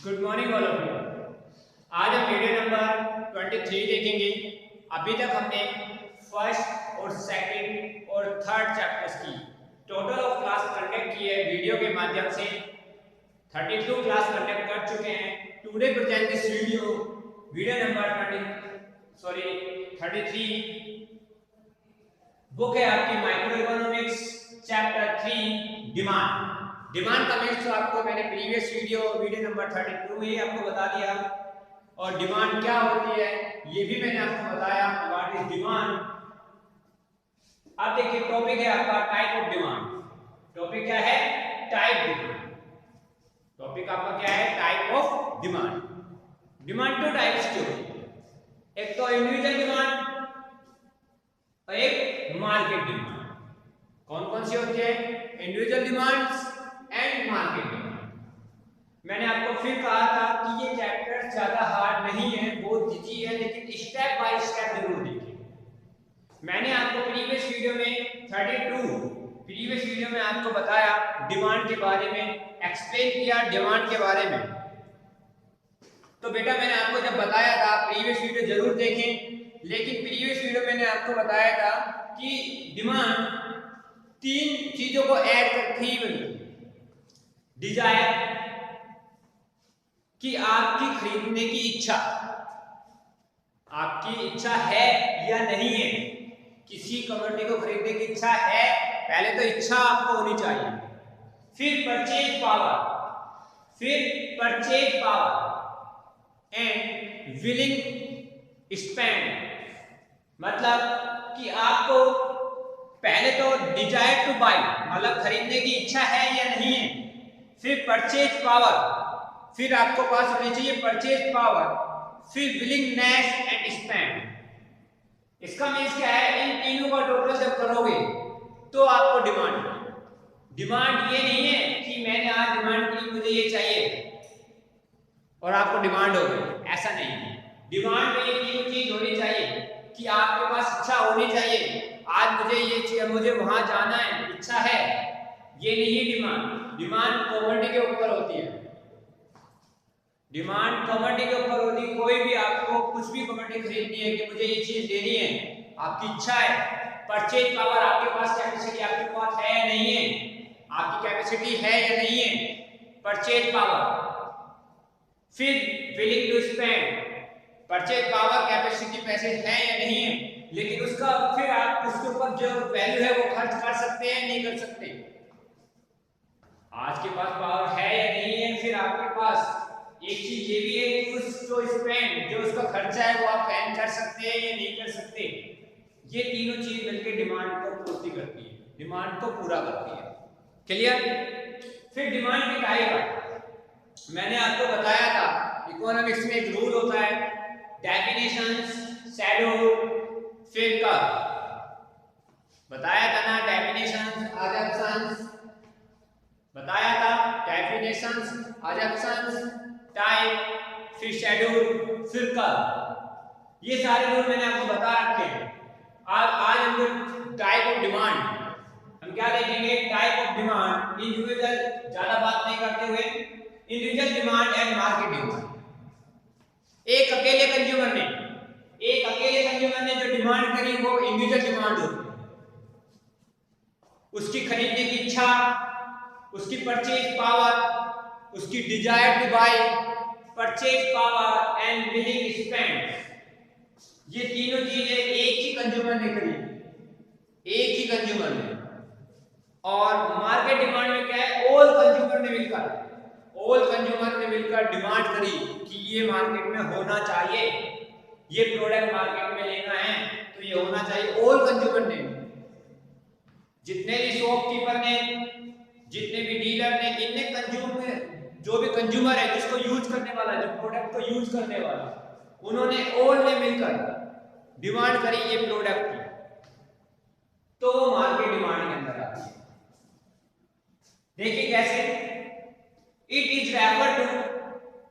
Good morning all of you. आज हम video number 23 देखेंगे। अभी तक हमने फर्स्ट और सेकंड और थर्ड चैप्टर्स की टोटल ऑफ क्लास कंडक्ट की है वीडियो के माध्यम से। 32 क्लास कंडक्ट कर चुके हैं। Today present this video number 33। Book है आपकी micro economics chapter 3 demand. Demand का मीन्स तो आपको मैंने प्रीवियस वीडियो नंबर 32 में आपको बता दिया, और डिमांड क्या होती है ये भी मैंने आपको बताया। What is demand. अब देखिए टॉपिक है आपका टाइप ऑफ डिमांड। टॉपिक क्या है? Type demand. टॉपिक आपका क्या है? Type of demand. Demand two types के होती है, एक तो इंडिविजुअल डिमांड और एक मार्केट डिमांड। कौन कौन सी होती है? Individual demands and market demand. मैंने आपको फिर कहा था कि ये चैप्टर ज्यादा हार्ड नहीं है, बहुत इजी है, लेकिन स्टेप बाय स्टेप जरूर देखिए। मैंने आपको प्रीवियस वीडियो में आपको बताया डिमांड के बारे में, एक्सप्लेन किया डिमांड के बारे में। तो बेटा मैंने आपको जब बताया था, प्रीवियस वीडियो जरूर देखें, लेकिन प्रीवियस वीडियो मैंने आपको बताया था कि डिमांड तीन चीजों को ऐड करके ही बनती है। डिजायर कि आपकी खरीदने की इच्छा, आपकी इच्छा है या नहीं है, किसी कमोडिटी को खरीदने की इच्छा है, पहले तो इच्छा आपको होनी चाहिए। फिर purchase power and willing spend, मतलब कि आपको पहले तो डिजायर टू बाय मतलब खरीदने की इच्छा है या नहीं है, फिर परचेज पावर, फिर आपको पास होनी चाहिए परचेज पावर, फिर विलिंगनेस एंड स्पेंड। इसका मीन्स क्या है? इन तीनों का टोटल जब करोगे तो आपको डिमांड। डिमांड ये नहीं है कि मैंने आज डिमांड की मुझे ये चाहिए और आपको डिमांड हो गई, ऐसा नहीं है। डिमांड में ये तीनों चीज होनी चाहिए कि आपके पास इच्छा होनी चाहिए, आज मुझे ये चाहिए, मुझे वहां जाना है, इच्छा है, ये नहीं है डिमांड। डिमांड कमोडिटी के ऊपर होती है। डिमांड कमोडिटी के ऊपर होती है। कोई भी आपको कुछ भी कमोडिटी खरीदनी है कि मुझे ये चीज लेनी है, आपकी इच्छा है। परचेज पावर, आपके पास कैपेसिटी आपके पास है या नहीं है, आपकी कैपेसिटी है या नहीं है, परचेज पावर। फिर willing to spend, purchase power, capacity, पैसे है या नहीं है, लेकिन उसका फिर आप उसके ऊपर जो वैल्यू है वो खर्च कर सकते हैं नहीं कर सकते। आज के पास पावर है या नहीं है। फिर आपके पास एक चीज ये भी है कि उस जो स्पेंड, जो उसका खर्चा है वो आप स्पेंड कर सकते हैं या नहीं कर सकते। ये तीनों चीज मिलकर डिमांड को पूर्ति करती है, डिमांड को पूरा करती है। क्लियर? फिर डिमांड की टाइप मैंने आपको बताया था, इकोनॉमिक्स में एक रूल होता है, डेफिनेशंस, शेड्यूल, फिर कर्व। बताया था ना, डेफिनेशंस, अजम्पशंस बताया था, डेफिनेशंस, अजम्पशंस, टाइप, फिर शेड्यूल, फिर कर्व। ये सारे रूल मैंने आपको बता रखे हैं। आज हम लोग टाइप ऑफ डिमांड, हम क्या देखेंगे? टाइप ऑफ डिमांड, इंडिविजुअल, ज्यादा बात नहीं करते हुए, individual demand and market demand. एक अकेले कंज्यूमर ने जो डिमांड करी वो इंडिविजुअल डिमांड होती है। उसकी खरीदने की इच्छा, उसकी परचेज पावर, उसकी desire to buy, purchase power and willing spend, ये तीनों चीजें एक ही कंज्यूमर ने खरीदी, एक ही कंज्यूमर ने। और मार्केट डिमांड में क्या है? ऑल कंज्यूमर ने मिलकर डिमांड करी कि ये मार्केट में होना चाहिए, ये प्रोडक्ट मार्केट में लेना है तो ये होना चाहिए। ऑल कंज्यूमर ने, जितने भी शॉपकीपर ने, जितने भी डीलर ने, इनने जो भी कंज्यूमर है, जिसको यूज करने वाला, जो प्रोडक्ट को यूज करने वाला, उन्होंने ऑल ने मिलकर डिमांड करी ये प्रोडक्ट की, तो मार्केट डिमांड के अंदर आती है। देखिए कैसे? It is refer to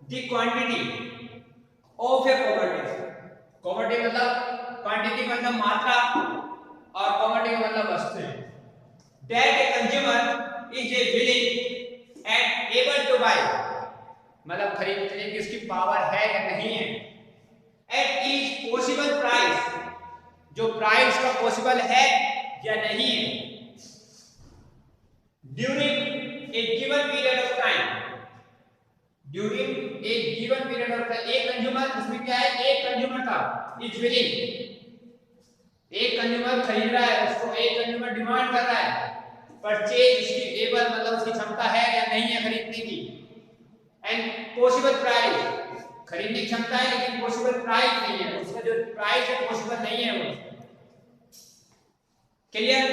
the quantity of a commodity. Commodity मतलब क्वांटिटी मतलब मात्रा, और कमोडिटी मतलब वस्तु है। That a consumer is a willing and able to buy, मतलब खरीदने की उसकी पावर है या नहीं है। एट ईच पॉसिबल प्राइस, जो प्राइस का पॉसिबल है या नहीं है, during a given period of time, during a given period of time. एक कंज्यूमर, इसमें क्या है, एक कंज्यूमर था इज विलिंग, एक कंज्यूमर खरीद रहा है, उसको एक कंज्यूमर डिमांड कर रहा है, परचेज उसकी एबल मतलब उसकी क्षमता है या नहीं है खरीदने की, एंड पॉसिबल प्राइस, खरीदने की क्षमता है लेकिन पॉसिबल प्राइस नहीं है, उसका जो प्राइस है पॉसिबल नहीं है वो। क्लियर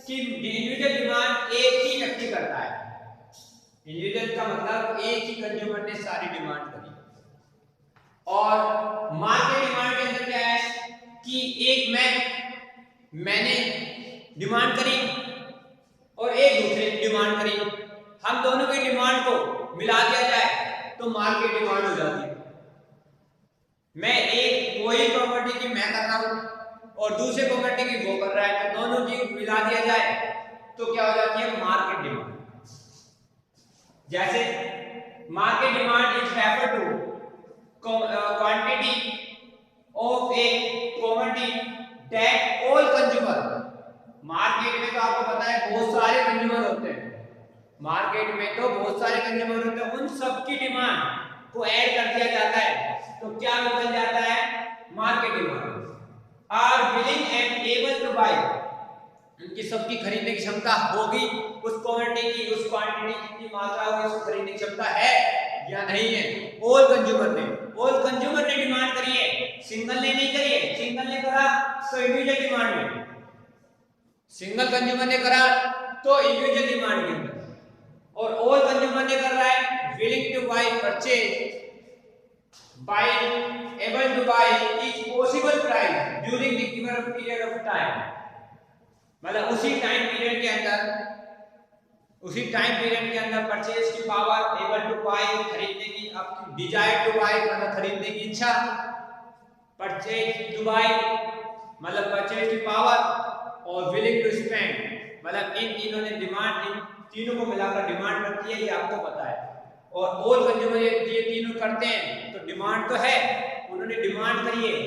कि इंडिविजुअल डिमांड एक ही व्यक्ति करता है, इंडिविजुअल का मतलब एक ही कंज्यूमर ने सारी डिमांड करी, और मार्केट डिमांड के अंदर क्या है कि एक मैंने डिमांड करी और एक दूसरे ने डिमांड करी, हम दोनों की डिमांड को मिला दिया जाए तो मार्केट डिमांड हो जाती है। मैं एक वही प्रॉपर्टी की मैं कर रहा हूं और दूसरे प्रॉपर्टी की वो कर रहा है, तो दोनों की मिला दिया जाए तो क्या हो जाती है, मार्केट डिमांड। जैसे market demand is refer to quantity of a commodity that all consumer, market में तो आपको पता है बहुत सारे कंज्यूमर होते हैं, मार्केट में तो बहुत सारे कंज्यूमर होते हैं, उन सबकी डिमांड को ऐड कर दिया जाता है तो क्या निकल जाता है, market demand. Are willing and able to buy, उनकी सबकी खरीदने की क्षमता होगी, उस क्वांटिटी की, उस क्वांटिटी की मात्रा होगी, उसको खरीदने की क्षमता है या नहीं है। ऑल कंज्यूमर ने डिमांड करी है, सिंगल ने नहीं करी है, सिंगल ने करा तो इंडिविजुअल डिमांड में, सिंगल कंज्यूमर ने करा तो इंडिविजुअल डिमांड में, और ऑल कंज्यूमर ने कर रहा है willing to buy purchase by able to buy each possible price during the given period of time, मतलब उसी टाइम पीरियड के अंदर परचेज की पावर, एबल टू बाय खरीदने की, आपकी डिजायर टू बाय मतलब खरीदने की इच्छा, परचेज टू बाय मतलब परचेज की पावर, और विलिंग टू स्पेंड मतलब इन तीनों ने डिमांड, इन तीनों को मिलाकर डिमांड करती है, ये आपको पता है। और ऑल कंज्यूमर ये तीनों करते हैं तो डिमांड तो है, उन्होंने डिमांड करी है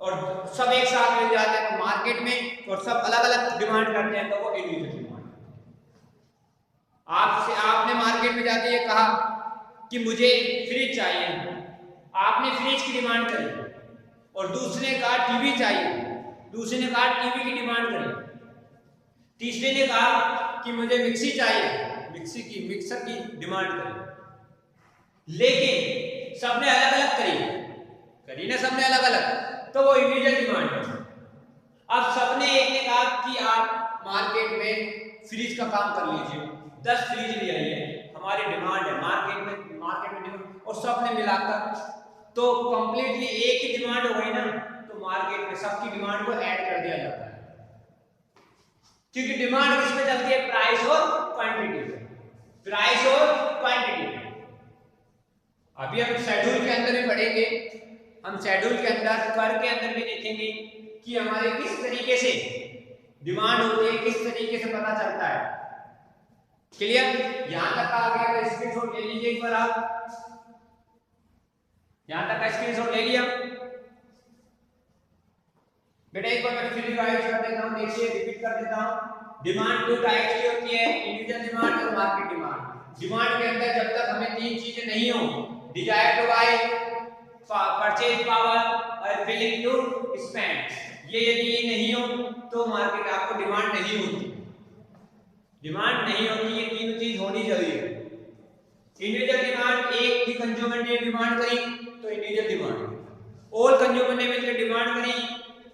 और सब एक साथ मिल जाते हैं तो मार्केट में, और सब अलग अलग डिमांड करते हैं तो वो इंडिविजुअल डिमांड। आपने मार्केट में जाके ये कहा कि मुझे फ्रिज चाहिए, आपने फ्रिज की डिमांड करी, और दूसरे का टीवी चाहिए, दूसरे ने कहा टीवी की डिमांड करी, तीसरे ने कहा कि मुझे मिक्सी चाहिए, मिक्सर की डिमांड करी, लेकिन सबने अलग अलग करी ना, सबने अलग अलग, तो वो इंडिविजुअल डिमांड है। अब सबने एक ने कहा कि आप मार्केट में फ्रिज का काम कर लीजिए, 10 फ्रिज ले आइए, हमारी डिमांड है मार्केट में डिमांड, और सबने मिलाकर तो कंप्लीटली एक ही डिमांड हो गई ना, तो मार्केट में सबकी डिमांड को ऐड कर दिया जाता है, क्योंकि डिमांड किसमें चलती है, प्राइस और क्वांटिटी, प्राइस और क्वांटिटी। अभी हम शेड्यूल के अंदर भी पढ़ेंगे, हम शेड्यूल के अंदर कर के अंदर भी देखेंगे कि हमारे किस तरीके से डिमांड होती है, किस तरीके से पता चलता है। क्लियर, यहां तक आ गया तो स्क्रीनशॉट ले लीजिए एक बार, आप यहां तक का स्क्रीनशॉट ले लिया बेटा, एक बार मैं फिर रिवाइज कर देता हूं, देखिए रिपीट कर देता हूं। डिमांड दो टाइप्स की होती है, इंडिविजुअल डिमांड और मार्केट डिमांड। डिमांड के अंदर जब तक हमें तीन चीजें नहीं हो, desire to buy, purchase power और विलिंग टू स्पेंड, ये यदि ये नहीं हो तो मार्केट आपको डिमांड नहीं होती, डिमांड नहीं होती, ये तीन चीज होनी जरूरी है। इंडिविजुअल डिमांड, एक ही कंज्यूमर ने डिमांड करी तो इंडिविजुअल डिमांड, ऑल कंज्यूमर ने मिलकर डिमांड करी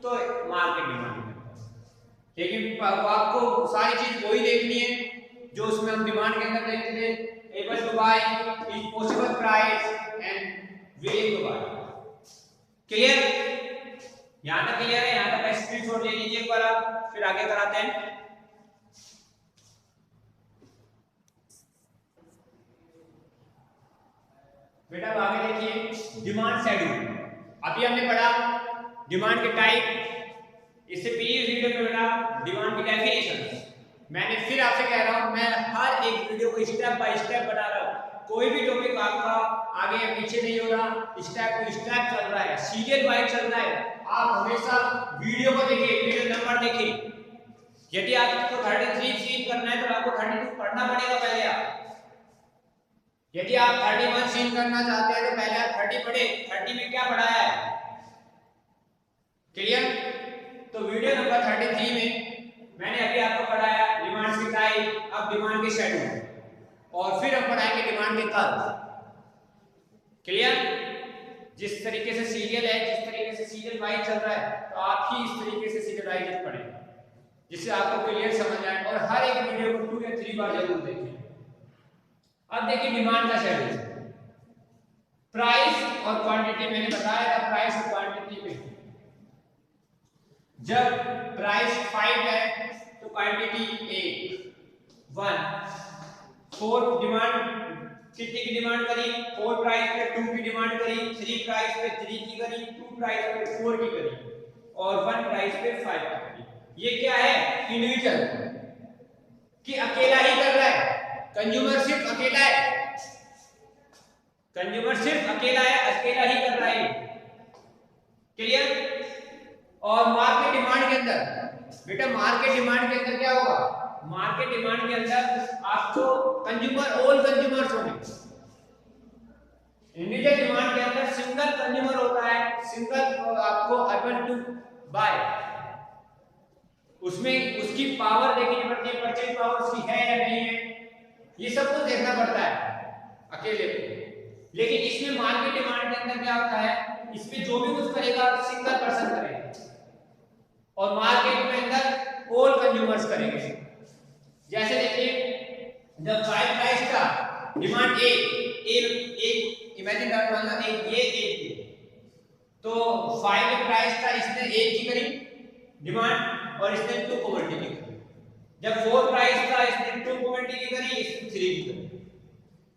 तो मार्केट डिमांड। लेकिन आपको सारी चीज वही देखनी है जो उसमें हम डिमांड के अंदर देखते थे, able to buy, is possible price and willing to buy. Clear, यहां तक क्लियर है? यहां तक का स्क्रीनशॉट ले लीजिए एक बार आप, फिर आगे कराते हैं। बेटा आगे देखिए, डिमांड शेड्यूल। अभी हमने पढ़ा डिमांड के टाइप, इससे प्रीवियस वीडियो में पढ़ा डिमांड की डेफिनेशन। मैंने फिर आपसे कह रहा हूं, मैं हर एक वीडियो को स्टेप बाय स्टेप बता रहा हूं कोई भी टॉपिक आपका आगे या पीछे नहीं हो रहा, स्टेप टू स्टेप चल रहा है, सीरियल वाइज चल रहा है। आप हमेशा वीडियो को देखिए, वीडियो नंबर देखिए। यदि आपको 33 सीन करना है तो आपको 32 पढ़ना पड़ेगा पहले आप। यदि आप 31 सीन करना चाहते हैं तो पहले आप 30 पढ़े। 30 में क्या पढ़ाया है, क्लियर? तो वीडियो नंबर 33 में मैंने अभी आपको पढ़ाया डिमांड्स की टाइप, अब डिमांड के शेड्यूल, और फिर हम पढ़ाएंगे डिमांड के कर्व। क्लियर? जिस तरीके से सीरियल है, जिस तरीके से सीरियल वाइज चल रहा है, तो आप ही इस तरीके से सीरियल वाइज पढ़ें जिससे आपको क्लियर समझ आए, और हर एक वीडियो को 2 या 3 बार जरूर देखें। अब देखिए डिमांड का शेड्यूल, प्राइस और क्वांटिटी मैंने बताया था। प्राइस और क्वांटिटी में जब प्राइस 5 है तो क्वांटिटी 1 4 डिमांड कितनी की डिमांड करी, 4 प्राइस पे 2 की डिमांड करी, 3 प्राइस पे 3 की करी, 2 प्राइस पे 4 की करी, और 1 प्राइस पे 5 की करी। ये क्या है, इंडिविजुअल कि अकेला ही कर रहा है, कंज्यूमर सिर्फ अकेला है, कंज्यूमर सिर्फ अकेला है, अकेला ही कर रहा है। क्लियर? और मार्केट डिमांड के अंदर बेटा, मार्केट डिमांड के अंदर क्या होगा, मार्केट डिमांड के अंदर आपको कंज्यूमर, ऑल कंज्यूमर्स होंगे। इंडिविजुअल डिमांड के अंदर सिंगल कंज्यूमर होता है, सिंगल आपको एबल टू बाय, उसमें उसकी पावर देखनी पड़ती है, परचेज पावर उसकी है या नहीं है, ये सब कुछ देखना पड़ता है अकेले को। लेकिन इसमें मार्केट डिमांड के अंदर क्या होता है, इसमें जो भी कुछ करेगा सिंगल पर्सन करेगा, और मार्केट में अंदर ऑल कंज्यूमर्स करेंगे। जैसे देखिए, जब 5 प्राइस का डिमांड ए इमेजिन करना ये तो 5 के प्राइस का इसने 1 की करी डिमांड और इसने 2 को मल्टी की। जब 4 प्राइस का इसने 2 को मल्टी की करी, इसने 3 की करी।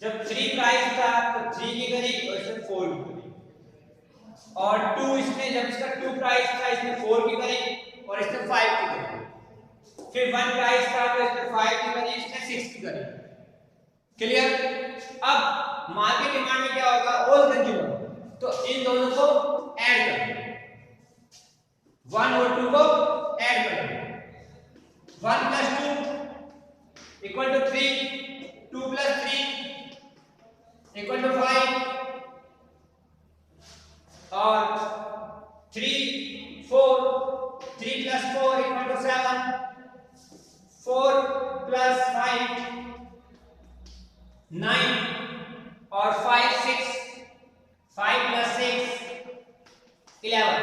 जब 3 प्राइस का तो 3 की करी और इसने 4 की करी, और 2 इसने जब इसका 2 प्राइस था इसने 4 की करी और इसने 5 की करी। फिर 1 प्राइस था तो इसने 5 की करी, इसने 6 की करी। क्लियर? अब मार्केट डिमांड में क्या होगा, ऑल कंज्यूमर, तो इन दोनों को ऐड कर दो, 1 और 2 को ऐड कर दो। 1 + 2 = 3, 2 + 3 = 5, और 3 4 3 + 4 = 7, 4 + 5 9, और 5 6 5 + 6 11।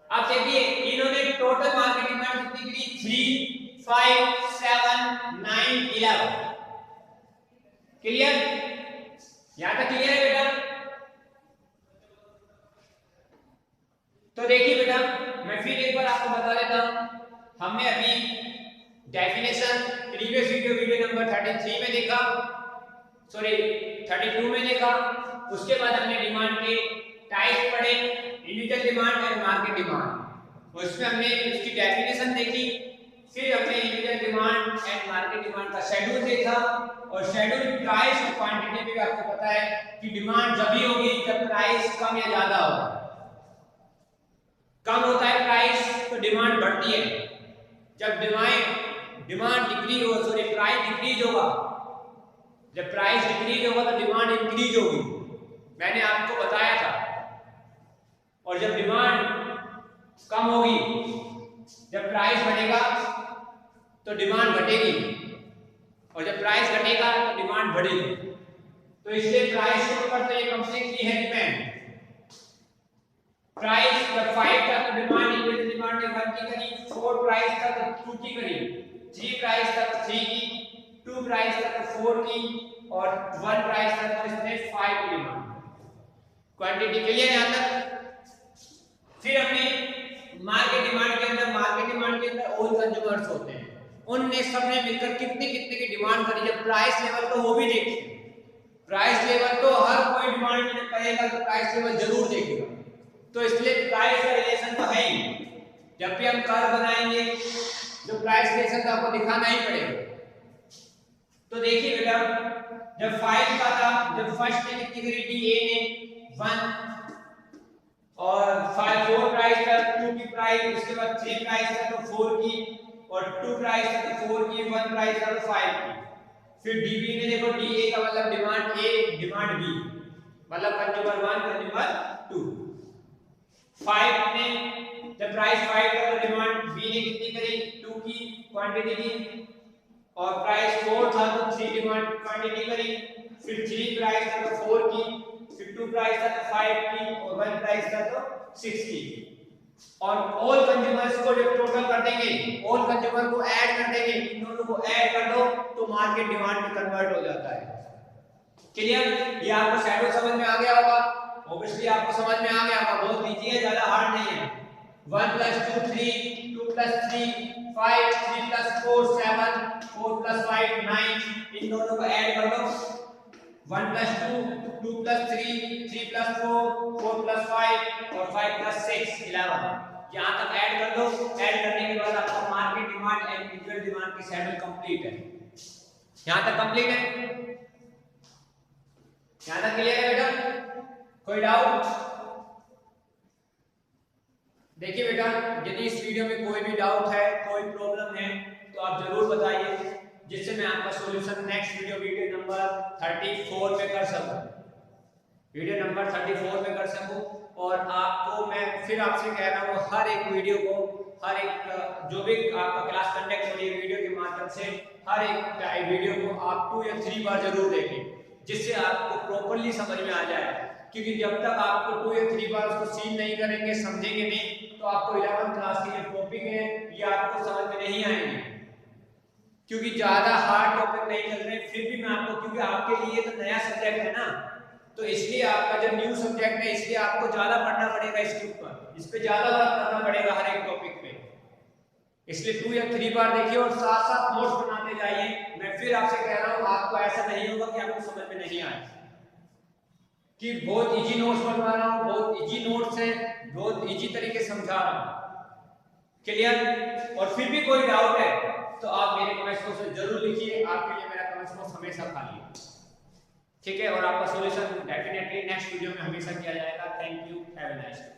अब देखिए इन्होंने टोटल मार्केट डिमांड कितनी करी, 3 5 7 9 11। क्लियर? यहां तक क्लियर है बेटा? तो देखिए बेटा, मैं फिर एक बार आपको बता देता हूं। हमने अभी डेफिनेशन प्रीवियस वीडियो नंबर 33 में देखा, सॉरी 32 में देखा। उसके बाद हमने डिमांड के टाइप पढ़े, इंडिविजुअल डिमांड और मार्केट डिमांड। उसमें हमने उसकी डेफिनेशन देखी, फिर हमने individual demand and market demand का शेड्यूल देखा, और शेड्यूल प्राइस और क्वांटिटी में आपको पता है कि डिमांड जब ही होगी जब प्राइस कम या ज्यादा होगा। कम होता है प्राइस तो डिमांड बढ़ती है, जब डिमांड डिक्रीज हो, सॉरी प्राइस डिक्रीज होगा, जब प्राइस डिक्रीज होगा तो डिमांड इंक्रीज होगी, मैंने आपको बताया था। और जब डिमांड कम होगी, जब प्राइस बढ़ेगा तो डिमांड घटेगी, और जब प्राइस घटेगा तो डिमांड बढ़ेगी। तो इसलिए प्राइस के ऊपर तो ये कंपनी की है डिपेंड। प्राइस जब 5 था तो डिमांड ने 1 की करी, 4 प्राइस था तो 2 की करी, 3 प्राइस था तो 3 की, 2 प्राइस था तो 4 की, और 1 प्राइस था तो इसने 5 की डिमांड। क्वांटिटी क्लियर है यहां तक? फिर हमने मार्केट डिमांड के अंदर ऑल कंज्यूमर्स होते हैं, उनने सबने मिलकर कितने की डिमांड करी। जब प्राइस लेवल तो वो भी देखिए, प्राइस लेवल तो हर कोई डिमांड करेगा तो प्राइस लेवल जरूर देखेगा, तो इसलिए प्राइस का रिलेशन तो है ही। जब भी हम कर्व बनाएंगे जो प्राइस रिलेशन तो आपको दिखाना ही पड़ेगा। तो देखिए बेटा, जब 5 का था, जब फर्स्ट ने कितनी करी डी ए ने 1 और 4 प्राइस था, 2 की प्राइस, उसके बाद 3 प्राइस था तो 4 की, और 2 प्राइस था तो 4 की, 1 प्राइस था तो 5 की। फिर डीबी ने देखो डी ए का मतलब डिमांड ए डिमांड बी, मतलब कंज्यूमर 1 कंज्यूमर 2। 5 ने जब प्राइस 5 का तो डिमांड बी ने कितनी करी 2 की क्वांटिटी की, और प्राइस 4 था तो 3 डिमांड क्वांटिटी करी, फिर 3 प्राइस था तो 4 की, फिर 2 प्राइस था तो 5 की, और 1 प्राइस था तो 6 की। और ऑल कंज्यूमर्स को जब टोटल कर देंगे, ऑल कंज्यूमर को ऐड कर देंगे, इन दोनों को ऐड कर दो तो मार्केट डिमांड में कन्वर्ट हो जाता है। क्लियर? ये आपको शैडो समझ में आ गया होगा, ऑब्वियसली आपको समझ में आ गया होगा, बहुत इजी है, ज्यादा हार्ड नहीं है। 1 + 2 3, 2 + 3 5, 3 + 4 7, 4 + 5 9, इन दोनों को ऐड कर लो। 1 + 2, 2 + 3, 3 + 4, 4 + 5 और 5 + 6 11। यहां तक ऐड कर दो। ऐड करने के बाद आपका market demand and individual demand की शेड्यूल कंप्लीट है। यहां तक कंप्लीट है? यहां तक क्लियर है बेटा? कोई डाउट? देखिए बेटा, यदि इस वीडियो में कोई भी डाउट है, कोई प्रॉब्लम है तो आप जरूर बताइए, जिससे मैं आपका सॉल्यूशन नेक्स्ट वीडियो नंबर 34 पे कर सकूं, वीडियो नंबर 34 पे कर सकूं। और आपको मैं फिर आपसे कह रहा हूं, हर एक वीडियो को, हर एक जो भी आपका क्लास कंडक्ट हो रही है वीडियो के माध्यम से, हर एक वीडियो को आप 2 या 3 बार जरूर देखें, जिससे आपको प्रॉपर्ली समझ में आ जाए। क्योंकि जब तक आपको 2 या 3 बार उसको सीन नहीं करेंगे, समझेंगे नहीं, तो आपको 11th क्लास के जो टॉपिक है ये आपको समझ में नहीं आएंगे। क्योंकि ज्यादा हार्ड टॉपिक नहीं चल रहे, फिर भी मैं आपको, क्योंकि आपके लिए तो नया सब्जेक्ट है ना, तो इसलिए आपका जब न्यू सब्जेक्ट है, इसलिए आपको ज्यादा पढ़ना पड़ेगा इसके ऊपर, इस पे ज्यादा वर्क करना पड़ेगा हर एक टॉपिक पे। इसलिए 2 या 3 बार देखिए और साथ साथ नोट्स बनाते जाइए। मैं फिर आपसे कह रहा हूं, आपको ऐसा नहीं होगा कि आपको समझ में नहीं आए, कि बहुत इजी नोट्स बनवा रहा हूं, बहुत इजी नोट्स है, बहुत इजी तरीके से समझा रहा हूं। क्लियर? और फिर भी कोई डाउट है तो आप मेरे कमेंट्स बॉक्स में जरूर लिखिए, आपके लिए मेरा कमेंट्स बॉक्स हमेशा खाली है, ठीक है? और आपका सॉल्यूशन डेफिनेटली नेक्स्ट वीडियो में हमेशा किया जाएगा। Thank you, have a nice day.